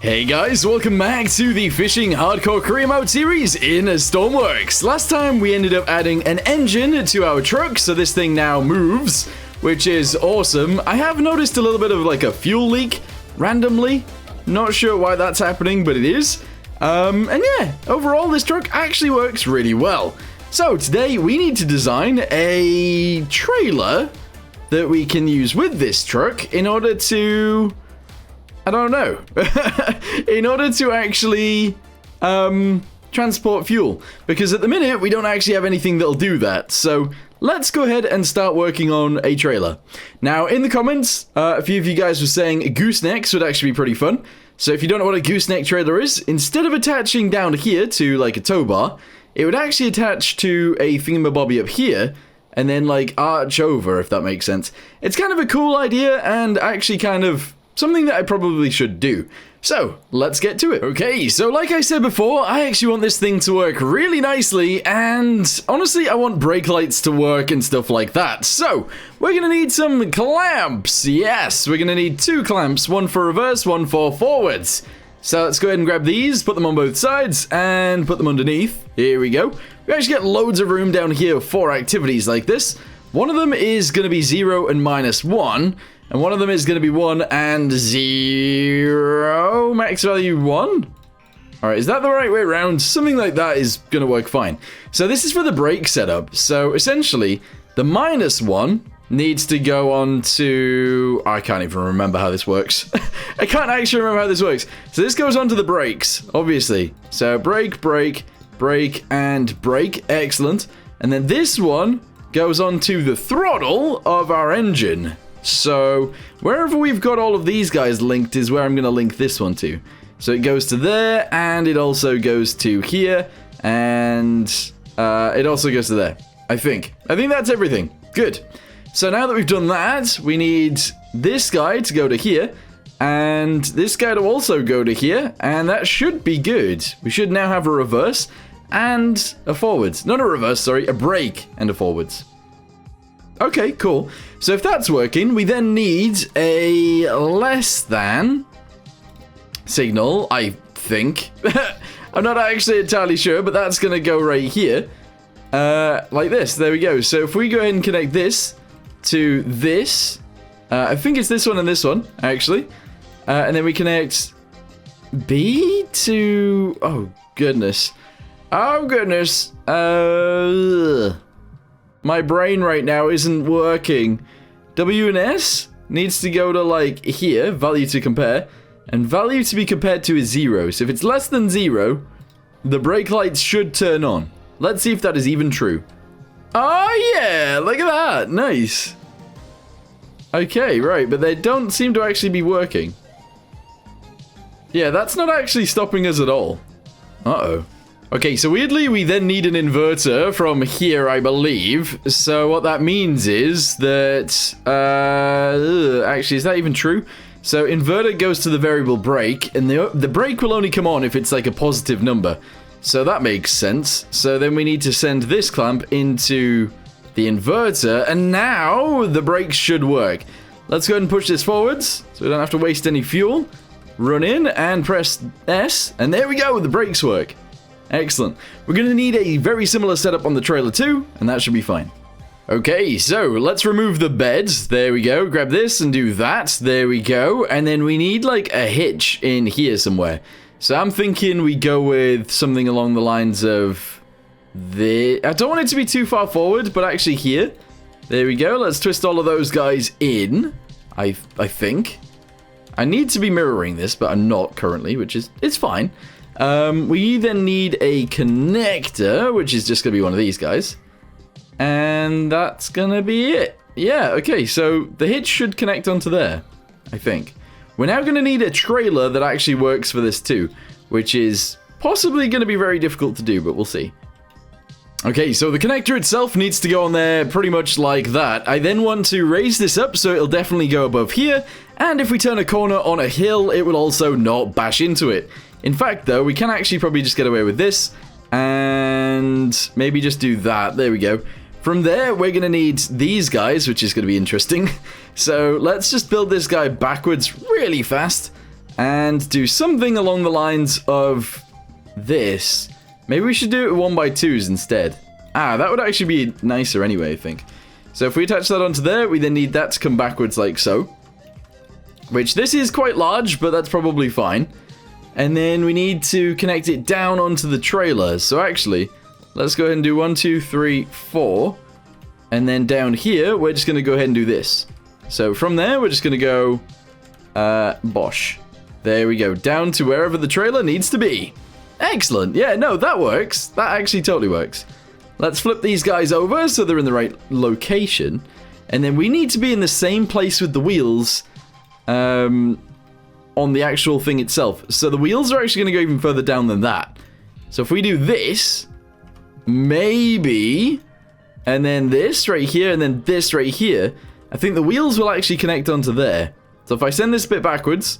Hey guys, welcome back to the Fishing Hardcore Career Mode series in Stormworks. Last time we ended up adding an engine to our truck, so this thing now moves, which is awesome. I have noticed a little bit of like a fuel leak randomly. Not sure why that's happening, but it is. And yeah, overall this truck actually works really well. So today we need to design a trailer that we can use with this truck in order to... I don't know. In order to actually transport fuel. Because at the minute, we don't actually have anything that'll do that. So let's go ahead and start working on a trailer. Now, in the comments, a few of you guys were saying goosenecks would actually be pretty fun. So if you don't know what a gooseneck trailer is, instead of attaching down here to like a tow bar, it would actually attach to a thingamabobby up here. And then like arch over, if that makes sense. It's kind of a cool idea and actually kind of... something that I probably should do. So, let's get to it. Okay, so like I said before, I actually want this thing to work really nicely, and honestly, I want brake lights to work and stuff like that. So, we're gonna need some clamps. Yes, we're gonna need 2 clamps, one for reverse, one for forwards. So let's go ahead and grab these, put them on both sides, and put them underneath. Here we go. We actually get loads of room down here for activities like this. One of them is gonna be 0 and -1. And one of them is going to be 1 and 0. Max value 1? Alright, is that the right way around? Something like that is going to work fine. So this is for the brake setup. So essentially, the -1 needs to go on to... I can't even remember how this works. I can't actually remember how this works. So this goes on to the brakes, obviously. So brake, brake, brake, and brake. Excellent. And then this one goes on to the throttle of our engine. So, wherever we've got all of these guys linked is where I'm going to link this one to. So it goes to there, and it also goes to here, and it also goes to there, I think. I think that's everything. Good. So now that we've done that, we need this guy to go to here, and this guy to also go to here, and that should be good. We should now have a reverse and a forwards. Not a reverse, sorry, a brake and a forwards. Okay, cool. So if that's working, we then need a less than signal, I think. I'm not actually entirely sure, but that's going to go right here. Like this. There we go. So if we go ahead and connect this to this, I think it's this one and this one, actually. And then we connect B to... oh, goodness. Oh, goodness. My brain right now isn't working. W and S needs to go to like here, value to compare, and value to be compared to is 0. So if it's less than 0, the brake lights should turn on. Let's see if that is even true. Oh yeah, look at that, nice. Okay, right, but they don't seem to actually be working. Yeah, that's not actually stopping us at all. Uh-oh. Okay, so weirdly, we then need an inverter from here, I believe. So what that means is that... actually, is that even true? So inverter goes to the variable brake, and the brake will only come on if it's like a positive number. So that makes sense. So then we need to send this clamp into the inverter, and now the brakes should work. Let's go ahead and push this forwards, so we don't have to waste any fuel. Run in and press S, and there we go, the brakes work. Excellent. We're going to need a very similar setup on the trailer too, and that should be fine. Okay, so let's remove the beds. There we go. Grab this and do that. There we go. And then we need like a hitch in here somewhere. So I'm thinking we go with something along the lines of this. I don't want it to be too far forward, but actually here. There we go. Let's twist all of those guys in. I think. I need to be mirroring this, but I'm not currently, which is it's fine. We then need a connector, which is just going to be one of these guys. And that's going to be it. Yeah, okay, so the hitch should connect onto there, I think. We're now going to need a trailer that actually works for this too, which is possibly going to be very difficult to do, but we'll see. Okay, so the connector itself needs to go on there pretty much like that. I then want to raise this up so it'll definitely go above here, and if we turn a corner on a hill, it will also not bash into it. In fact, though, we can actually probably just get away with this, and maybe just do that. There we go. From there, we're going to need these guys, which is going to be interesting. So let's just build this guy backwards really fast. and do something along the lines of this. Maybe we should do it 1x2s instead. That would actually be nicer anyway, I think. So if we attach that onto there, we then need that to come backwards like so. Which this is quite large, but that's probably fine. And then we need to connect it down onto the trailer. So actually, let's go ahead and do 1, 2, 3, 4. And then down here, we're just going to go ahead and do this. So from there, we're just going to go, bosh. There we go, down to wherever the trailer needs to be. Excellent. Yeah, no, that works. That actually totally works. Let's flip these guys over so they're in the right location. And then we need to be in the same place with the wheels on the actual thing itself. So the wheels are actually going to go even further down than that. So if we do this, maybe, and then this right here, and then this right here, I think the wheels will actually connect onto there. So if I send this bit backwards,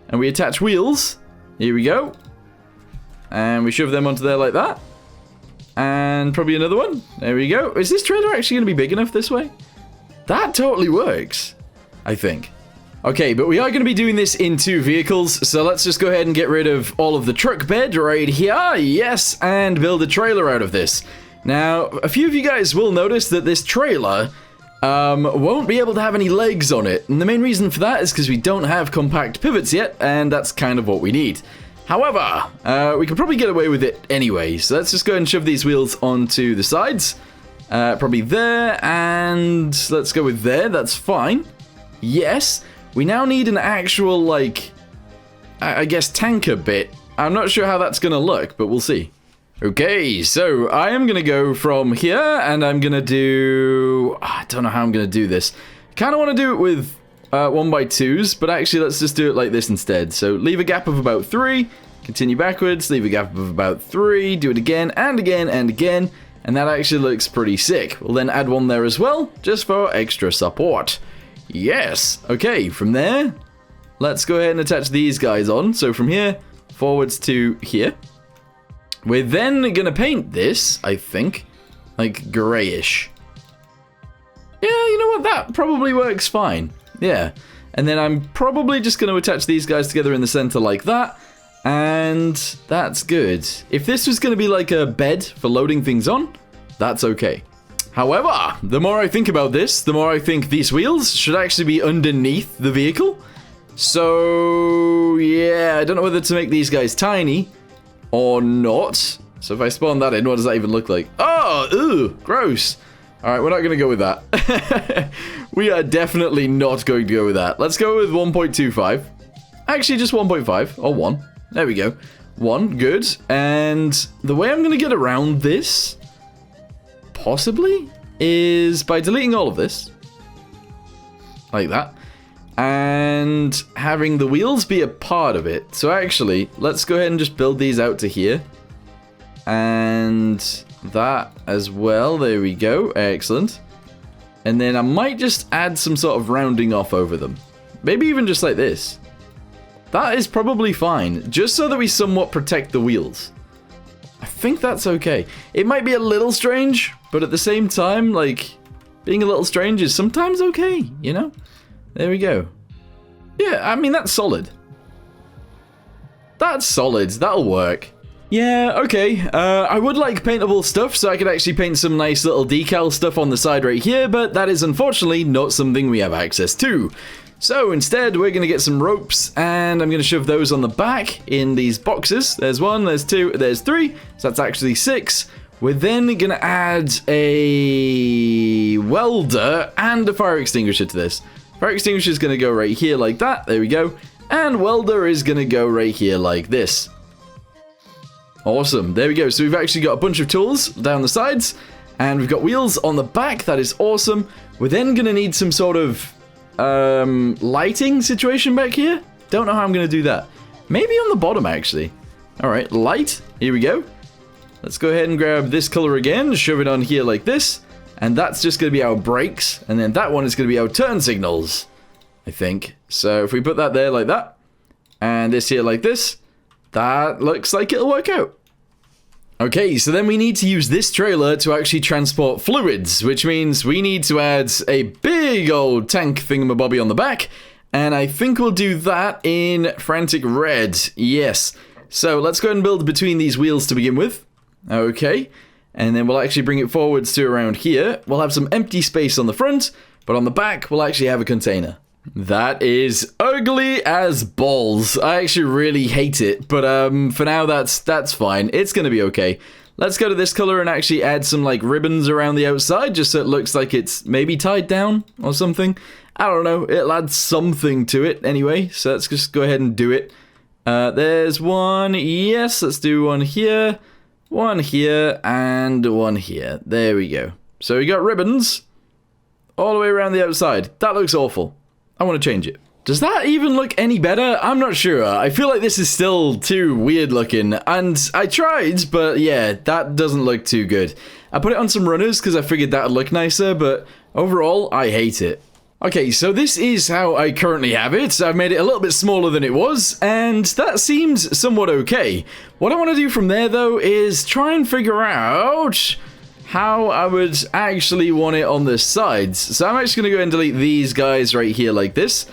and we attach wheels, here we go. And we shove them onto there like that. And probably another one. There we go. Is this trailer actually going to be big enough this way? That totally works, I think. Okay, but we are going to be doing this in 2 vehicles, so let's just go ahead and get rid of all of the truck bed right here. Yes, and build a trailer out of this. Now, a few of you guys will notice that this trailer won't be able to have any legs on it. And the main reason for that is because we don't have compact pivots yet, and that's kind of what we need. However, we could probably get away with it anyway. So let's just go ahead and shove these wheels onto the sides. Probably there, and let's go with there. That's fine. Yes. We now need an actual, like, I guess tanker bit. I'm not sure how that's going to look, but we'll see. Okay, so I am going to go from here, and I'm going to do... I don't know how I'm going to do this. Kind of want to do it with 1x2s, but actually let's just do it like this instead. So leave a gap of about 3, continue backwards, leave a gap of about 3, do it again, and again, and again, and that actually looks pretty sick. We'll then add one there as well, just for extra support. Yes! Okay, from there, let's go ahead and attach these guys on. So from here, forwards to here. We're then going to paint this, I think, like grayish. Yeah, you know what? That probably works fine. Yeah. And then I'm probably just going to attach these guys together in the center like that. And that's good. If this was going to be like a bed for loading things on, that's okay. However, the more I think about this, the more I think these wheels should actually be underneath the vehicle. So, yeah, I don't know whether to make these guys tiny or not. So if I spawn that in, what does that even look like? Oh, ew, gross. All right, we're not going to go with that. We are definitely not going to go with that. Let's go with 1.25. Actually, just 1.5 or 1. There we go. 1, good. And the way I'm going to get around this, possibly, is by deleting all of this. Like that. And having the wheels be a part of it. So actually, let's go ahead and just build these out to here. And that as well. There we go. Excellent. And then I might just add some sort of rounding off over them. Maybe even just like this. That is probably fine. Just so that we somewhat protect the wheels. I think that's okay. It might be a little strange, but at the same time, like, being a little strange is sometimes okay, you know? There we go. Yeah, I mean, that's solid. That's solid. That'll work. Yeah, okay. I would like paintable stuff, so I could actually paint some nice little decal stuff on the side right here, but that is unfortunately not something we have access to. So instead, we're going to get some ropes, and I'm going to shove those on the back in these boxes. There's 1, there's 2, there's 3, so that's actually 6. We're then going to add a welder and a fire extinguisher to this. Fire extinguisher is going to go right here like that. There we go. And welder is going to go right here like this. Awesome. There we go. So we've actually got a bunch of tools down the sides, and we've got wheels on the back. That is awesome. We're then going to need some sort of lighting situation back here. Don't know how I'm going to do that. Maybe on the bottom, actually. All right, light. Here we go. Let's go ahead and grab this color again, shove it on here like this, and that's just going to be our brakes, and then that one is going to be our turn signals, I think. So if we put that there like that, and this here like this, that looks like it'll work out. Okay, so then we need to use this trailer to actually transport fluids, which means we need to add a big old tank thingamabobby on the back, And I think we'll do that in Frantic Red. Yes. So let's go ahead and build between these wheels to begin with. Okay. And then we'll actually bring it forwards to around here. We'll have some empty space on the front, but on the back, we'll actually have a container. That is ugly as balls. I actually really hate it, but for now, that's fine. It's going to be okay. Let's go to this color and actually add some like ribbons around the outside, just so it looks like it's maybe tied down or something. I don't know. It'll add something to it anyway, so let's just go ahead and do it. There's one. Yes, let's do one here, and one here. There we go. So we got ribbons all the way around the outside. That looks awful. I want to change it. Does that even look any better? I'm not sure. I feel like this is still too weird looking, and I tried, but yeah, that doesn't look too good. I put it on some runners because I figured that would look nicer, but overall, I hate it. Okay, so this is how I currently have it. I've made it a little bit smaller than it was, and that seems somewhat okay. What I want to do from there, though, is try and figure out how I would actually want it on the sides. So I'm actually going to go ahead and delete these guys right here like this.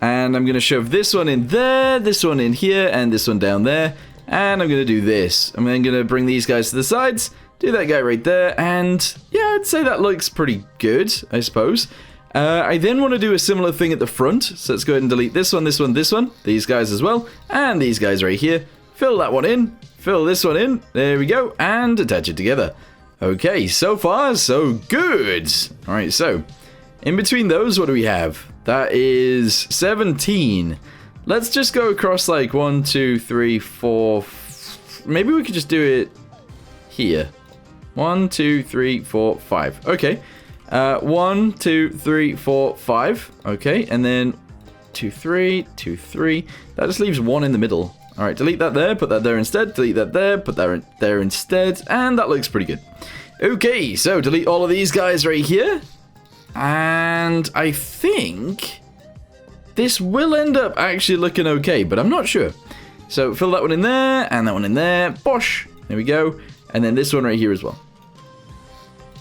And I'm going to shove this one in there, this one in here, and this one down there. And I'm going to do this. I'm then going to bring these guys to the sides, do that guy right there, and yeah, I'd say that looks pretty good, I suppose. I then want to do a similar thing at the front. So let's go ahead and delete this one, this one, this one, these guys as well, and these guys right here. Fill that one in, fill this one in, there we go, and attach it together. Okay, so far, so good. All right, so in between those, what do we have? That is 17. Let's just go across like 1, 2, 3, 4. Maybe we could just do it here. 1, 2, 3, 4, 5. Okay. 1, 2, 3, 4, 5. Okay, and then 2, 3, 2, 3. That just leaves 1 in the middle. All right, delete that there, put that there instead. Delete that there, put that there instead, and that looks pretty good. Okay, so delete all of these guys right here. And I think this will end up actually looking okay, but I'm not sure. So fill that one in there, and that one in there. Bosh! There we go. And then this one right here as well.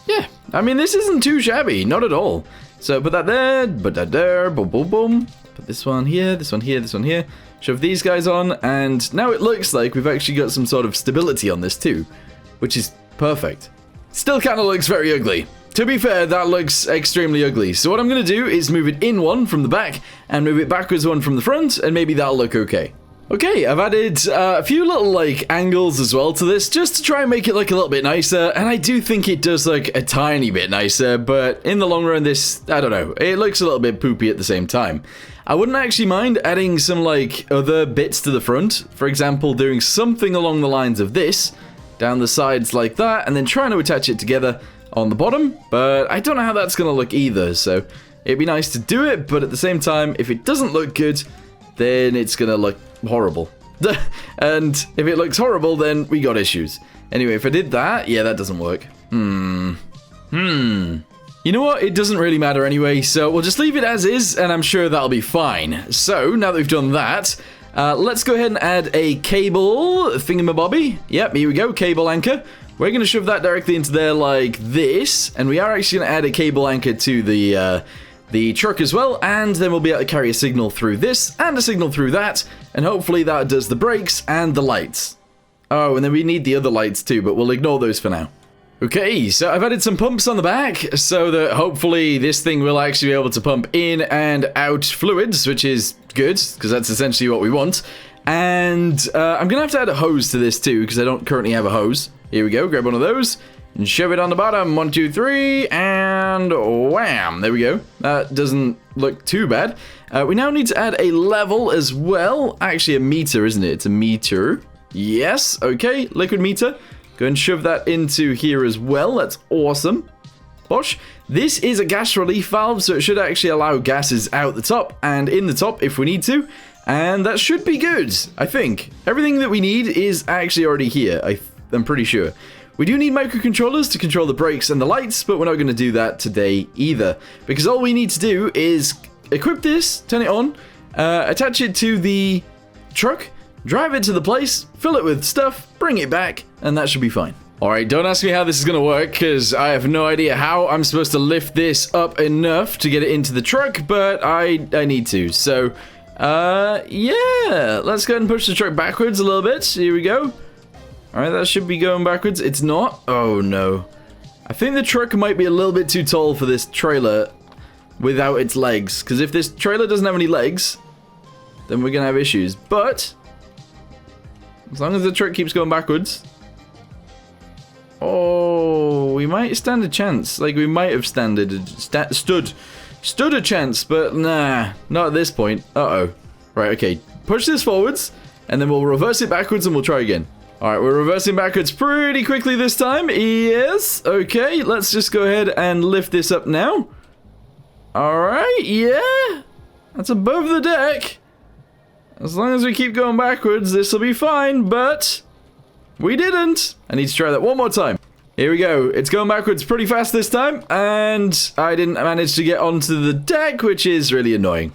Yeah, I mean, this isn't too shabby. Not at all. So put that there, put that there, boom, boom, boom. Put this one here, this one here, this one here. Shove these guys on, and now it looks like we've actually got some sort of stability on this too, which is perfect. Still kind of looks very ugly. To be fair, that looks extremely ugly. So what I'm going to do is move it in one from the back and move it backwards one from the front, and maybe that'll look okay. Okay, I've added a few little like angles as well to this just to try and make it look a little bit nicer, and I do think it does look a tiny bit nicer, but in the long run this, I don't know, it looks a little bit poopy at the same time. I wouldn't actually mind adding some like other bits to the front, for example doing something along the lines of this, down the sides like that, and then trying to attach it together on the bottom, but I don't know how that's going to look either, so it'd be nice to do it, but at the same time, if it doesn't look good, then it's going to look horrible. And if it looks horrible, then we got issues. Anyway, if I did that, yeah, that doesn't work. You know what? It doesn't really matter anyway, so we'll just leave it as is, and I'm sure that'll be fine. So, now that we've done that, let's go ahead and add a cable thingamabobby. Yep, here we go, cable anchor. We're going to shove that directly into there like this, and we are actually going to add a cable anchor to the truck as well, and then we'll be able to carry a signal through this, and a signal through that, and hopefully that does the brakes and the lights. Oh, and then we need the other lights too, but we'll ignore those for now. Okay, so I've added some pumps on the back, so that hopefully this thing will actually be able to pump in and out fluids, which is good, because that's essentially what we want. And I'm going to have to add a hose to this too, because I don't currently have a hose. Here we go, grab one of those, and shove it on the bottom. 1, 2, 3, and wham! There we go. That doesn't look too bad. We now need to add a level as well. Actually, a meter, isn't it? It's a meter. Yes, okay, liquid meter. Go and shove that into here as well. That's awesome. Bosh. This is a gas relief valve, so it should actually allow gases out the top and in the top if we need to. And that should be good, I think. Everything that we need is actually already here, I'm pretty sure. We do need microcontrollers to control the brakes and the lights, but we're not going to do that today either. Because all we need to do is equip this, turn it on, attach it to the truck, drive it to the place, fill it with stuff, bring it back, and that should be fine. Alright, don't ask me how this is gonna work, because I have no idea how I'm supposed to lift this up enough to get it into the truck, but I need to. So, yeah, let's go ahead and push the truck backwards a little bit. Here we go. Alright, that should be going backwards. It's not. Oh, no. I think the truck might be a little bit too tall for this trailer without its legs, because if this trailer doesn't have any legs, then we're gonna have issues. But as long as the truck keeps going backwards, oh, we might stand a chance. Like, we might have stood a chance, but nah, not at this point. Uh-oh. Right, okay. Push this forwards, and then we'll reverse it backwards, and we'll try again. Alright, we're reversing backwards pretty quickly this time. Yes. Okay, let's just go ahead and lift this up now. Alright, yeah. That's above the deck. As long as we keep going backwards, this will be fine, but we didn't. I need to try that one more time. Here we go. It's going backwards pretty fast this time, and I didn't manage to get onto the deck, which is really annoying.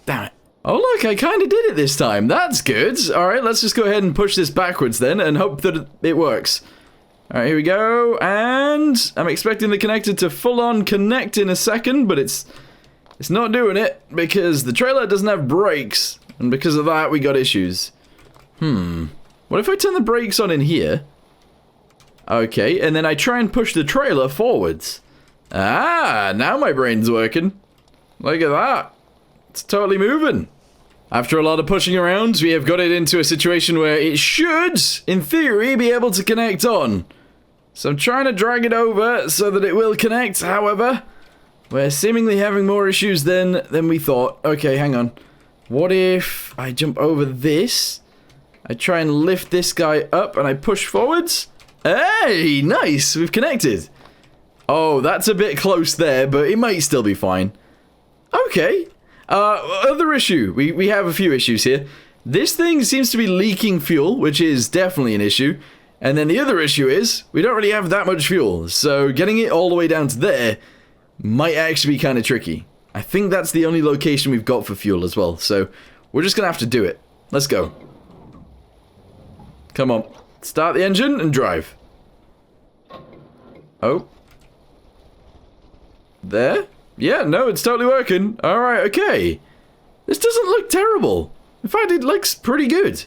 Damn it. Oh, look, I kind of did it this time. That's good. All right, let's just go ahead and push this backwards then and hope that it works. All right, here we go, and I'm expecting the connector to full-on connect in a second, but it's not doing it because the trailer doesn't have brakes, and because of that, we got issues. What if I turn the brakes on in here? Okay, and then I try and push the trailer forwards. Ah, now my brain's working. Look at that. It's totally moving. After a lot of pushing around, we have got it into a situation where it should, in theory, be able to connect on. So I'm trying to drag it over so that it will connect. However, we're seemingly having more issues than we thought. Okay, hang on. What if I jump over this? I try and lift this guy up and I push forwards. Hey, nice, we've connected. Oh, that's a bit close there, but it might still be fine. Okay. Other issue. We have a few issues here. This thing seems to be leaking fuel, which is definitely an issue. And then the other issue is, we don't really have that much fuel, so getting it all the way down to there might actually be kind of tricky. I think that's the only location we've got for fuel as well, so we're just gonna have to do it. Let's go. Come on. Start the engine and drive. Oh. There? Yeah, no, it's totally working. Alright, okay. This doesn't look terrible. In fact, it looks pretty good.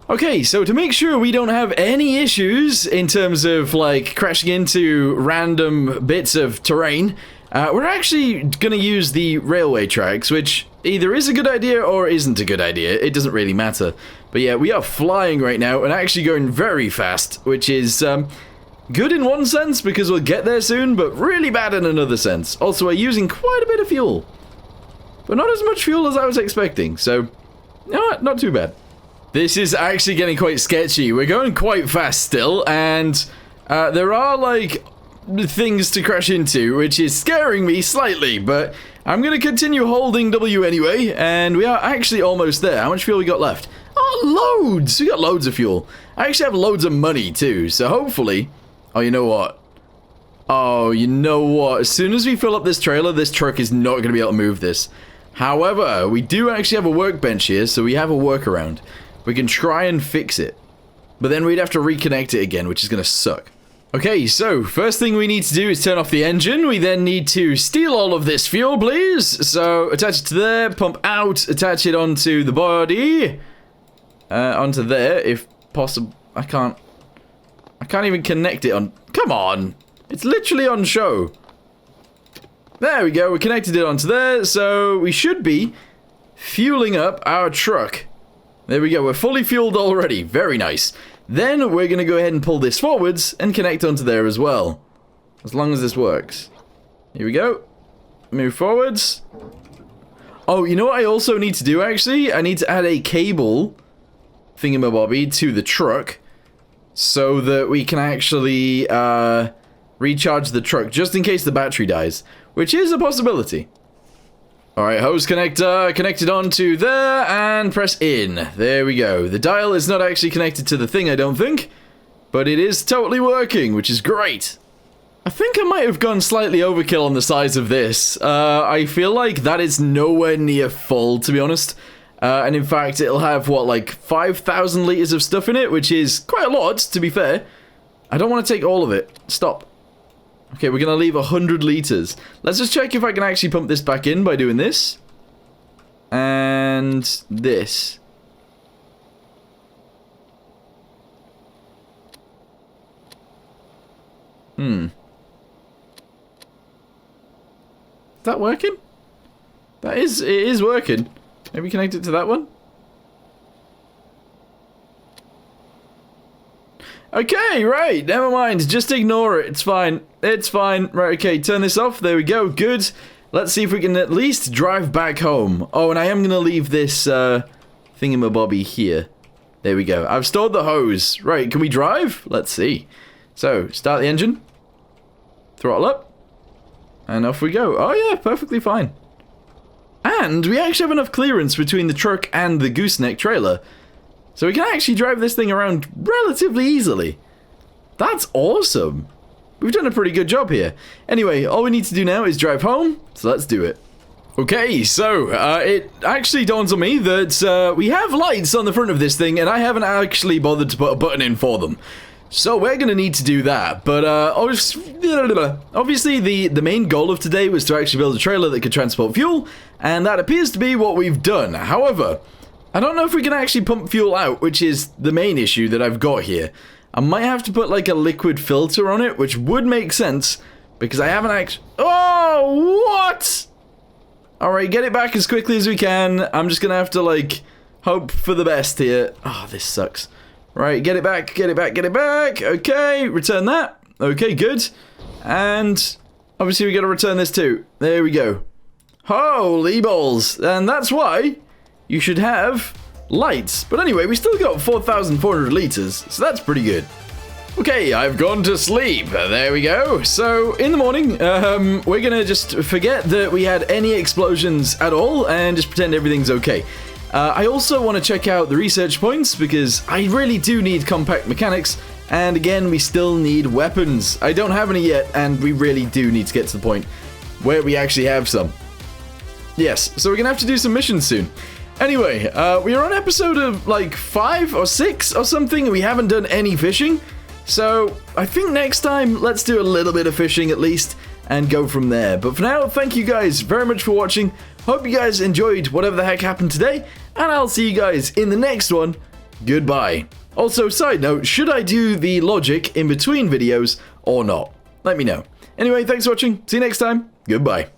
Okay, so to make sure we don't have any issues in terms of, like, crashing into random bits of terrain, we're actually going to use the railway tracks, which either is a good idea or isn't a good idea. It doesn't really matter. But yeah, we are flying right now and actually going very fast, which is good in one sense because we'll get there soon, but really bad in another sense. Also, we're using quite a bit of fuel, but not as much fuel as I was expecting, so not too bad. This is actually getting quite sketchy. We're going quite fast still, and there are, like, things to crash into, which is scaring me slightly, but I'm going to continue holding W anyway, and we are actually almost there. How much fuel we got left? Oh, loads! We got loads of fuel. I actually have loads of money, too, so hopefully... Oh, you know what? Oh, you know what? As soon as we fill up this trailer, this truck is not going to be able to move this. However, we do actually have a workbench here, so we have a workaround. We can try and fix it. But then we'd have to reconnect it again, which is going to suck. Okay, so first thing we need to do is turn off the engine. We then need to steal all of this fuel, please. So attach it to there, pump out, attach it onto the body. Onto there, if possible. I can't even connect it on. Come on. It's literally on show. There we go. We connected it onto there. So we should be fueling up our truck. There we go. We're fully fueled already. Very nice. Then we're going to go ahead and pull this forwards and connect onto there as well. As long as this works. Here we go. Move forwards. Oh, you know what I also need to do, actually? I need to add a cable thingamabobby to the truck so that we can actually recharge the truck just in case the battery dies, which is a possibility. Alright, hose connector connected onto there and press in. There we go. The dial is not actually connected to the thing, I don't think, but it is totally working, which is great. I think I might have gone slightly overkill on the size of this. I feel like that is nowhere near full, to be honest. And in fact, it'll have, what, like 5,000 liters of stuff in it, which is quite a lot, to be fair. I don't want to take all of it. Stop. Okay, we're going to leave 100 liters. Let's just check if I can actually pump this back in by doing this. And this. Is that working? It is working. Maybe connect it to that one? Okay, right, never mind. Just ignore it. It's fine. It's fine. Right, okay, turn this off. There we go. Good. Let's see if we can at least drive back home. Oh, and I am going to leave this thingamabobby here. There we go. I've stored the hose. Right, can we drive? Let's see. So, start the engine. Throttle up. And off we go. Oh, yeah, perfectly fine. And we actually have enough clearance between the truck and the Gooseneck trailer. So we can actually drive this thing around relatively easily. That's awesome. We've done a pretty good job here. Anyway, all we need to do now is drive home, so let's do it. Okay, so it actually dawns on me that we have lights on the front of this thing, and I haven't actually bothered to put a button in for them. So we're going to need to do that, but obviously the main goal of today was to actually build a trailer that could transport fuel, and that appears to be what we've done. However, I don't know if we can actually pump fuel out, which is the main issue that I've got here. I might have to put like a liquid filter on it, which would make sense, because I haven't actually... Oh, what? Alright, get it back as quickly as we can. I'm just going to have to, like, hope for the best here. Oh, this sucks. Right, get it back, get it back, get it back. Okay, return that. Okay, good. And obviously we got to return this too. There we go. Holy balls. And that's why you should have lights. But anyway, we still got 4,400 liters, so that's pretty good. Okay, I've gone to sleep. There we go. So, in the morning, we're gonna just forget that we had any explosions at all and just pretend everything's okay. I also want to check out the research points because I really do need compact mechanics, and again, we still need weapons. I don't have any yet, and we really do need to get to the point where we actually have some. Yes, so we're gonna have to do some missions soon. Anyway, we are on episode of like 5 or 6 or something, and we haven't done any fishing. So, I think next time, let's do a little bit of fishing at least, and go from there. But for now, thank you guys very much for watching. Hope you guys enjoyed whatever the heck happened today, and I'll see you guys in the next one. Goodbye. Also, side note, should I do the logic in between videos or not? Let me know. Anyway, thanks for watching. See you next time. Goodbye.